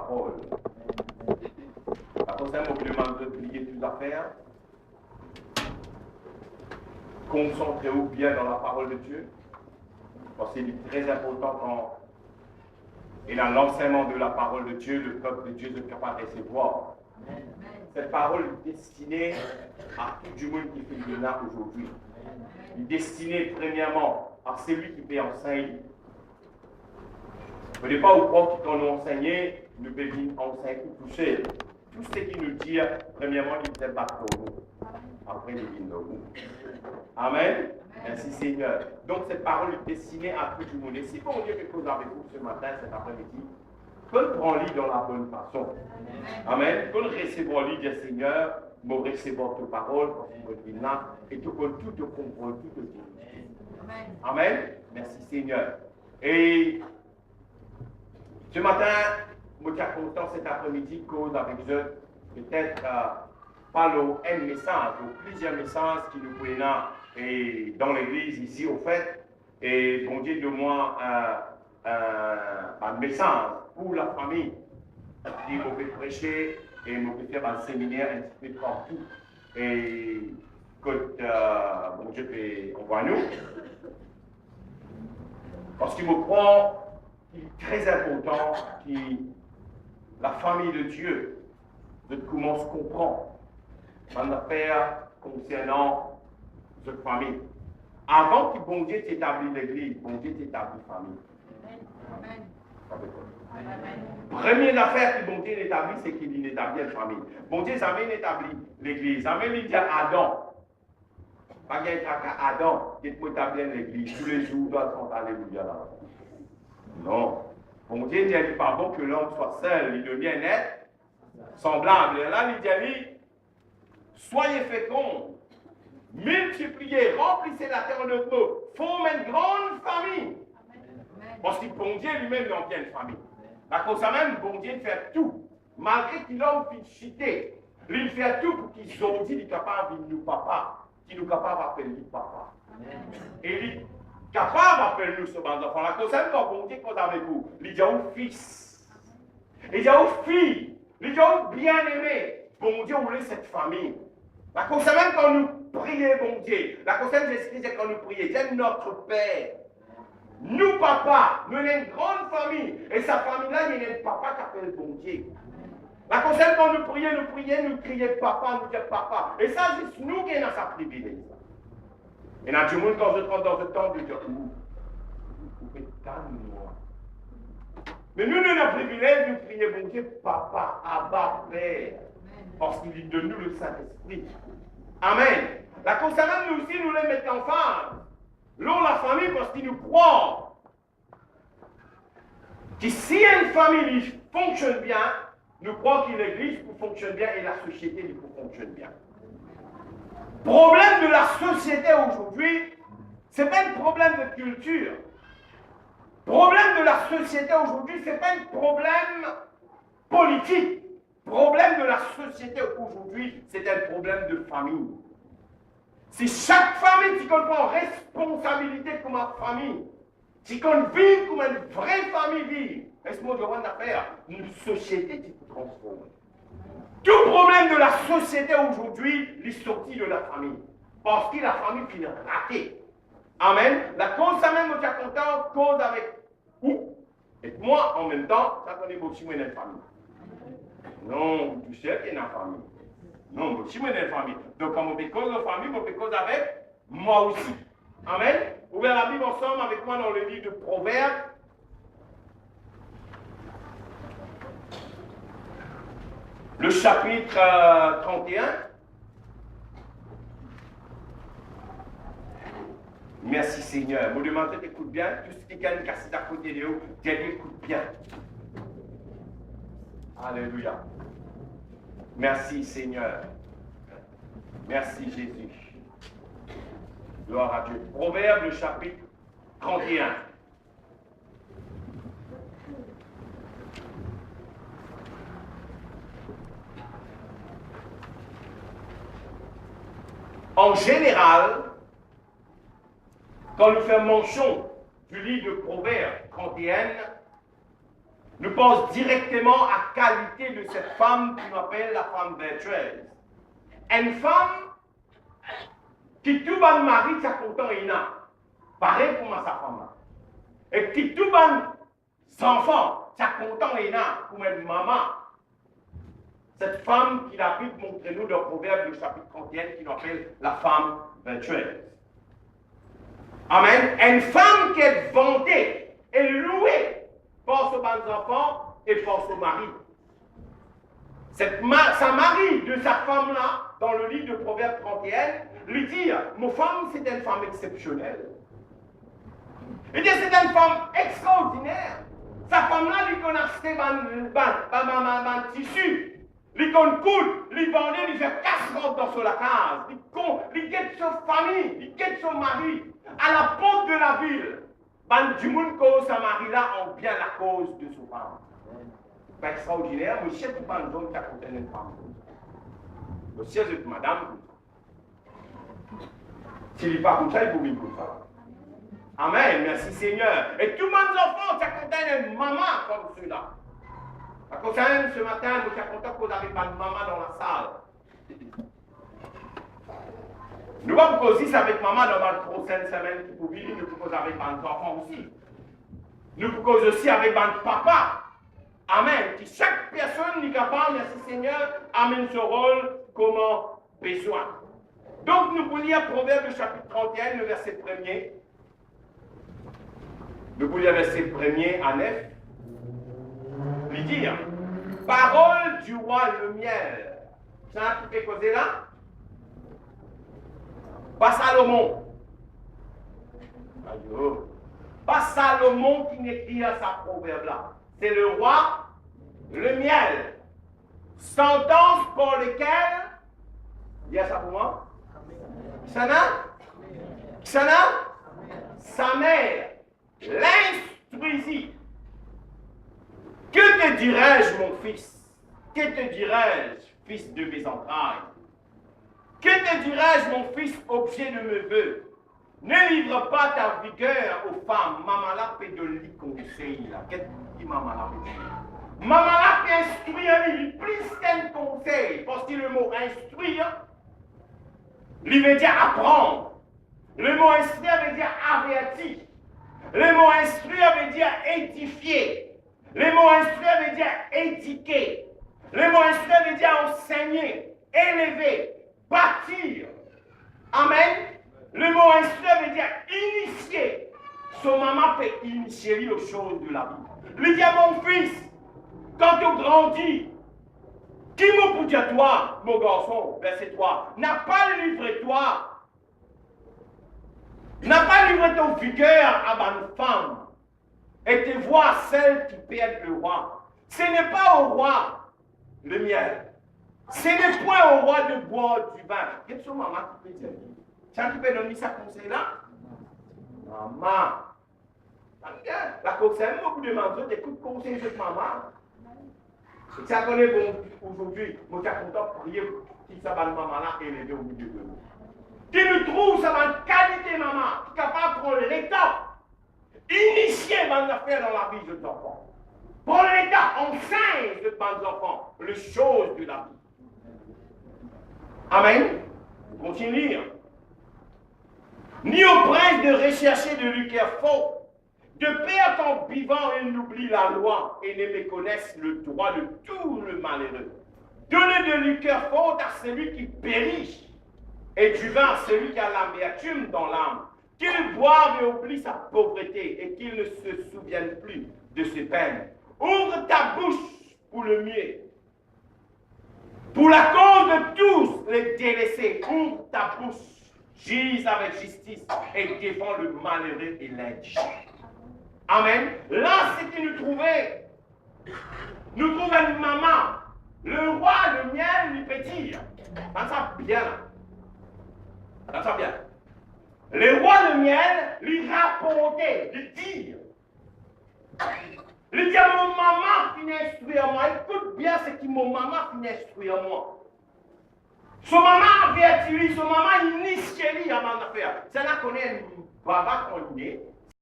parole. La prochaine, on vous demande de plier toutes affaires. Concentrez-vous bien dans la parole de Dieu. Parce que c'est très important quand il a l'enseignement de la parole de Dieu, le peuple de Dieu est capable de recevoir. Cette parole est destinée à tout du monde qui fait le là aujourd'hui. Il est destinée premièrement à celui qui peut enseigner. Vous ne pas au point qu'on nous enseigné, nous pouvons enseigner ou toucher. Tout ce qu'il nous dit, premièrement, il fait battre pour nous. Après, il vient de nous. Amen. Merci Seigneur. Donc cette parole est destinée à tout le monde. Et si bon Dieu quelque chose avec vous ce matin, cet après-midi, qu'on prend lit dans la bonne façon. Amen. Qu'on recevons lit du Seigneur, nous recevons ta parole, et tout te comprend, tout te dit. Amen. Merci Seigneur. Et ce matin, je suis content cet après-midi cause avec eux, peut-être pas un message, ou plusieurs messages qui nous prennent et dans l'église ici au fait, et bon Dieu de moi un message pour la famille. Il m'a fait prêcher et il m'a fait faire un séminaire un petit peu partout. Et que bon Dieu fait envoie nous. Parce qu'il me croit qu'il est très important que la famille de Dieu commence à comprendre une affaire concernant cette famille. Avant que bon Dieu t'établisse l'église, bon Dieu t'établit la famille. Amen. Première affaire que bon Dieu établit, c'est qu'il établit la famille. Bon Dieu jamais établit l'église. Jamais il dit à Adam. Pas qu'il y a Adam qui établit l'église. Tous les jours, doit chanter Alléluia là. Non. Bon Dieu dit pas bon que l'homme soit seul. Il devient un être semblable. Et là, il dit soyez féconds. Multipliez, remplissez la terre de mots, formez une grande famille. Parce que bon Dieu lui-même il en vient une famille. Parce que ça même, bon Dieu fait tout. Malgré qu'il a une cité, il fait tout pour qu'ils ont dit qu'il est capable de nous papa, qu'il est capable d'appeler lui papa. Et il est capable d'appeler nous ce bas enfant. La cause même quand bon Dieu cause avec vous, il dit au fils, il dit aux filles, il dit aux bien-aimés. Bon Dieu voulait cette famille. La cause même quand nous prions, bon Dieu. La cause même Jésus c'est quand nous prions, c'est notre Père. Nous, papa, nous avons une grande famille. Et sa famille-là, il y a un papa qui appelle bon Dieu. La cause même quand nous prions, nous crions papa, nous disons papa. Et ça, c'est nous qui avons sa privilège. Et dans tout le monde, quand je rentre dans ce temps, je dis, vous êtes calme-moi. Mais nous, nous avons le privilège de prier bon Dieu, papa, Abba, Père. Parce qu'il est de nous le Saint-Esprit. Amen. La cause même, nous aussi, nous les mettons en phase. L'on la famille, parce qu'ils nous croient que si une famille fonctionne bien, nous croyons que l'église fonctionne bien et la société fonctionne bien. Problème de la société aujourd'hui, ce n'est pas un problème de culture. Problème de la société aujourd'hui, ce n'est pas un problème politique. Problème de la société aujourd'hui, c'est un problème de famille. Si chaque famille qui prend responsabilité comme une famille, qui vit comme une vraie famille vit, est-ce que je faire une société qui se transforme. Tout problème de la société aujourd'hui est sorti de la famille. Parce que la famille finit ratée. Amen. La cause, ça même, je suis content, cause avec où? Et moi, en même temps, ça connaît beaucoup moins de famille. Non, tu sais qu'il y a une famille. Non, je suis dans la famille. Donc, quand on fait cause de famille, on fait cause avec moi aussi. Amen. Ouvrez la Bible ensemble avec moi dans le livre de Proverbes. Le chapitre 31. Merci Seigneur. Vous demandez d'écouter bien. Tout ce qui a une cassette à côté de vous, Dieu écoute bien. Alléluia. Merci Seigneur. Merci Jésus. Gloire à Dieu. Proverbe, le chapitre 31. En général, quand nous faisons mention du livre de Proverbe 31, nous pense directement à la qualité de cette femme qu'on appelle la femme vertueuse. Une femme qui tout bon mari, ça content et n'a. Pareil pour ma sa femme là. Et qui tout bon enfant, ça content et n'a pour une maman. Cette femme qui la Bible montre nous dans Proverbe, le chapitre 31, qui nous appelle la femme vertueuse. Amen. Une femme qui est vantée et louée par ses enfants et par son mari. Sa mari de sa femme-là, dans le livre de Proverbe 31, lui dit, mon femme, c'est une femme exceptionnelle. Il dit, c'est une femme extraordinaire. Sa femme-là, lui connaît acheté un tissu. Lui connaît coudre, lui vendait, lui fait casse-robe dans son case. Lui guette sa famille, lui guette son mari. À la porte de la ville, du monde que sa mari-là ont bien la cause de son femme. C'est extraordinaire, mais je sais pas un homme qui a contenu une femme. Je sais que madame, s'il n'est pas comme ça, il faut vivre comme ça. Amen, merci Seigneur. Et tous mes enfants, ça contient une maman comme cela. Parce que ce matin, je suis content que vous n'avez pas de maman dans la salle. Nous allons causer ça avec maman dans la prochaine semaine qui vous vivre, nous pouvons causer avec nos enfants aussi. Nous pouvons causer aussi avec notre papa. Amen. Que chaque personne est capable, merci Seigneur, amène ce rôle comme besoin. Donc nous pouvons lire Proverbe chapitre 31, le verset 1er. Nous pouvons lire verset 1er à 9. Lui dire, parole du roi le miel. Ça qui fait causer là? Pas Salomon. Pas Salomon qui n'écrit à sa proverbe là. C'est le roi, le miel. Sentence pour lesquelles, dis ça pour moi. Sana? Sa mère l'instruisit. Que te dirais-je, mon fils? Que te dirais-je, fils de mes entrailles? Que te dirais-je, mon fils, objet de mes vœux? Ne livre pas ta vigueur aux femmes. Maman là peut de lui conseil. Qu'est-ce que maman là peut dire? Maman là peut instruire, il plus qu'un conseil. Parce que le mot instruire, il veut dire apprendre. Le mot instruire veut dire avertir. Le mot instruire veut dire édifier. Le mot instruire veut dire éduquer. Le mot instruire veut dire enseigner, élever, bâtir. Amen. Le mot instruire veut dire initier. Son maman peut initier aux choses de la vie. Il dit à mon fils, quand tu grandis, qui m'a pour dire toi, mon garçon, verset 3, n'a pas livré toi, n'a pas livré ton vigueur à ma femme, et te vois celle qui perd le roi. Ce n'est pas au roi le miel. Ce n'est point au roi de boire du vin. Qu'est-ce que maman qui peut dire? Tiens, tu peux donner ça conseil là? Maman. La conseil, beaucoup de mamans, écoute conseil de maman. Si ça connaît bon aujourd'hui, moi je suis content de prier qui ça va le maman là et l'aider au milieu de nous. Qui nous trouve, ça va une qualité maman, qui est capable de prendre l'état, initier mes affaires dans la vie de nos enfants. Pour l'état, enseigne de mes enfants les choses de la vie. Amen. Continue. Ni au prince de rechercher de lucre faux, de perdre en vivant, ils n'oublient la loi et ne méconnaissent le droit de tout le malheureux. Donnez de lucre faute à celui qui périt, et du vin à celui qui a l'amertume dans l'âme. Qu'il boive et oublie sa pauvreté, et qu'il ne se souvienne plus de ses peines. Ouvre ta bouche pour le mieux. Pour la cause de tous les délaissés, ouvre ta bouche, gise avec justice, et défends le malheureux et l'indigent. Amen. Là, c'est que nous trouvons une maman. Le roi, le miel, lui pétille. Dans ça bien. Dans ça bien. Le roi, le miel, lui rapportait, lui dire. Lui dit à mon maman qui instruire moi. Écoute bien ce que mon maman qui instruire moi. Son maman avertit lui, son maman initie lui avant de faire. C'est là qu'on est un baba qu'on est.